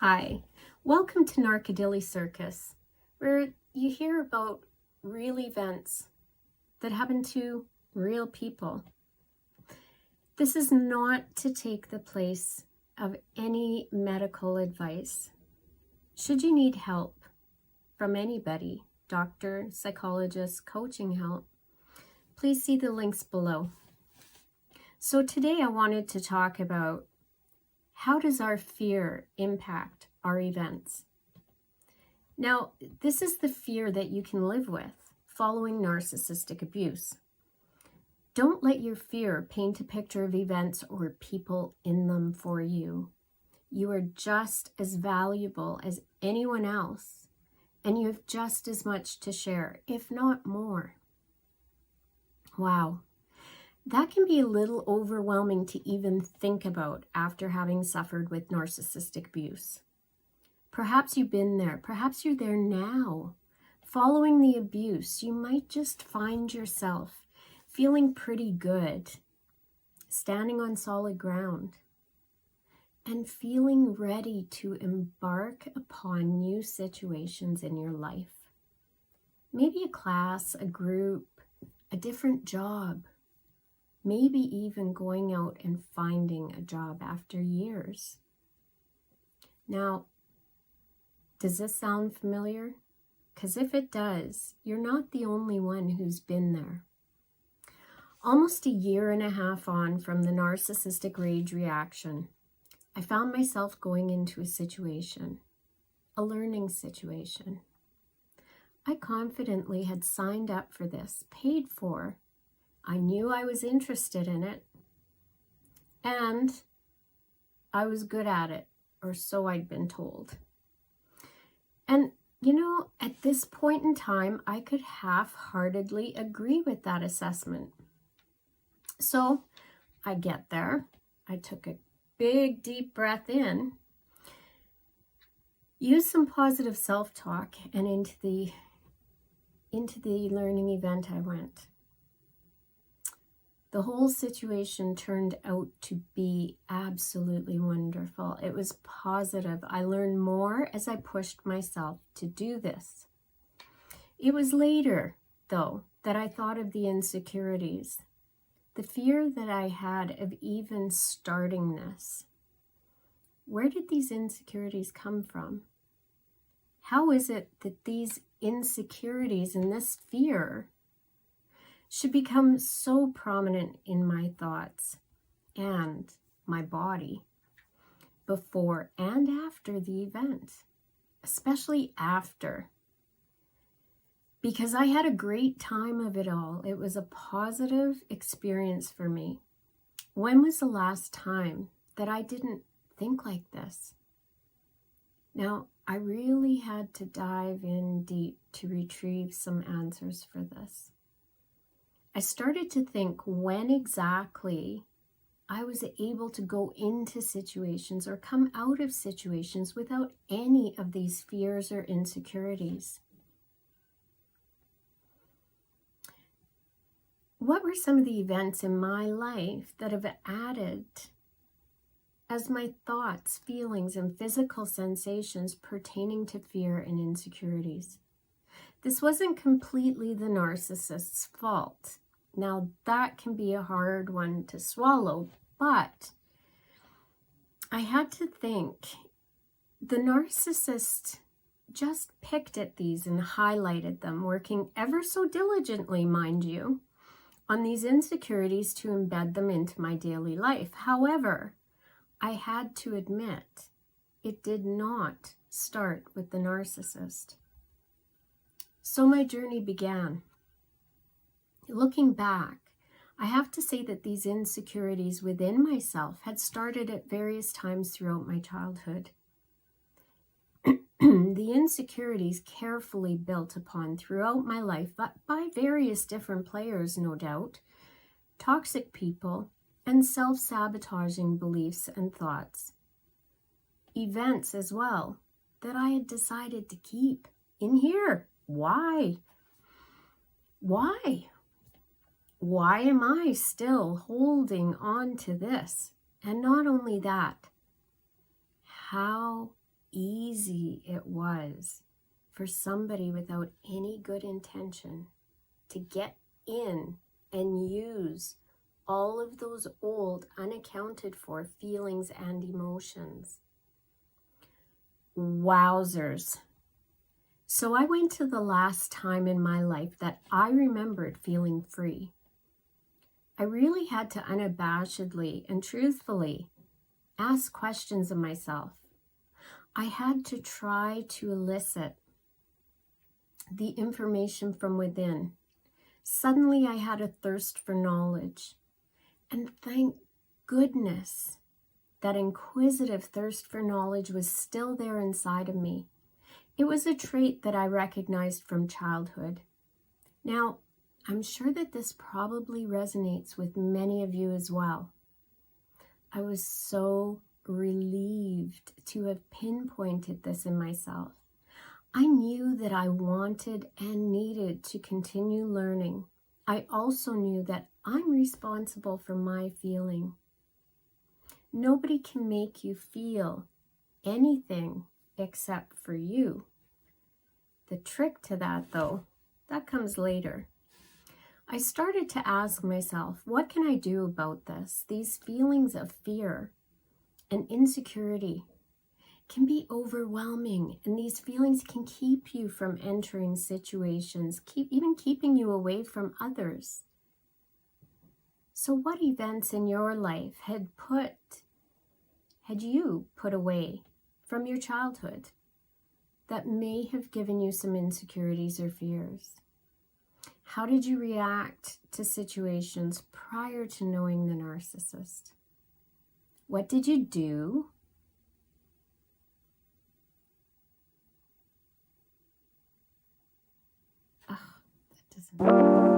Hi, welcome to Narcadilly Circus, where you hear about real events that happen to real people. This is not to take the place of any medical advice. Should you need help from anybody, doctor, psychologist, coaching help, please see the links below. So today I wanted to talk about how does our fear impact our events? Now, this is the fear that you can live with following narcissistic abuse. Don't let your fear paint a picture of events or people in them for you. You are just as valuable as anyone else, and you have just as much to share, if not more. Wow. That can be a little overwhelming to even think about after having suffered with narcissistic abuse. Perhaps you've been there. Perhaps you're there now. Following the abuse, you might just find yourself feeling pretty good, standing on solid ground, and feeling ready to embark upon new situations in your life. Maybe a class, a group, a different job. Maybe even going out and finding a job after years. Now, does this sound familiar? Because if it does, you're not the only one who's been there. Almost a year and a half on from the narcissistic rage reaction, I found myself going into a situation, a learning situation. I confidently had signed up for this, paid for. I knew I was interested in it, and I was good at it, or so I'd been told. And, at this point in time, I could half-heartedly agree with that assessment. So I get there. I took a big, deep breath in, used some positive self-talk, and into the learning event I went. The whole situation turned out to be absolutely wonderful. It was positive. I learned more as I pushed myself to do this. It was later, though, that I thought of the insecurities, the fear that I had of even starting this. Where did these insecurities come from? How is it that these insecurities and this fear should become so prominent in my thoughts and my body before and after the event, especially after? Because I had a great time of it all. It was a positive experience for me. When was the last time that I didn't think like this? Now, I really had to dive in deep to retrieve some answers for this. I started to think when exactly I was able to go into situations or come out of situations without any of these fears or insecurities. What were some of the events in my life that have added as my thoughts, feelings, and physical sensations pertaining to fear and insecurities? This wasn't completely the narcissist's fault. Now, that can be a hard one to swallow, but I had to think the narcissist just picked at these and highlighted them, working ever so diligently, mind you, on these insecurities to embed them into my daily life. However, I had to admit it did not start with the narcissist. So my journey began. Looking back, I have to say that these insecurities within myself had started at various times throughout my childhood. The insecurities carefully built upon throughout my life, but by various different players, no doubt, toxic people, and self-sabotaging beliefs and thoughts. Events as well that I had decided to keep in here. Why? Why? Why am I still holding on to this? And not only that, how easy it was for somebody without any good intention to get in and use all of those old, unaccounted for feelings and emotions. Wowzers. So I went to the last time in my life that I remembered feeling free. I really had to unabashedly and truthfully ask questions of myself. I had to try to elicit the information from within. Suddenly I had a thirst for knowledge. And thank goodness that inquisitive thirst for knowledge was still there inside of me. It was a trait that I recognized from childhood. Now, I'm sure that this probably resonates with many of you as well. I was so relieved to have pinpointed this in myself. I knew that I wanted and needed to continue learning. I also knew that I'm responsible for my feeling. Nobody can make you feel anything except for you. The trick to that, though, that comes later. I started to ask myself, what can I do about this? These feelings of fear and insecurity can be overwhelming, and these feelings can keep you from entering situations, even keeping you away from others. So what events in your life had you put away from your childhood that may have given you some insecurities or fears? How did you react to situations prior to knowing the narcissist? What did you do? Oh, that doesn't...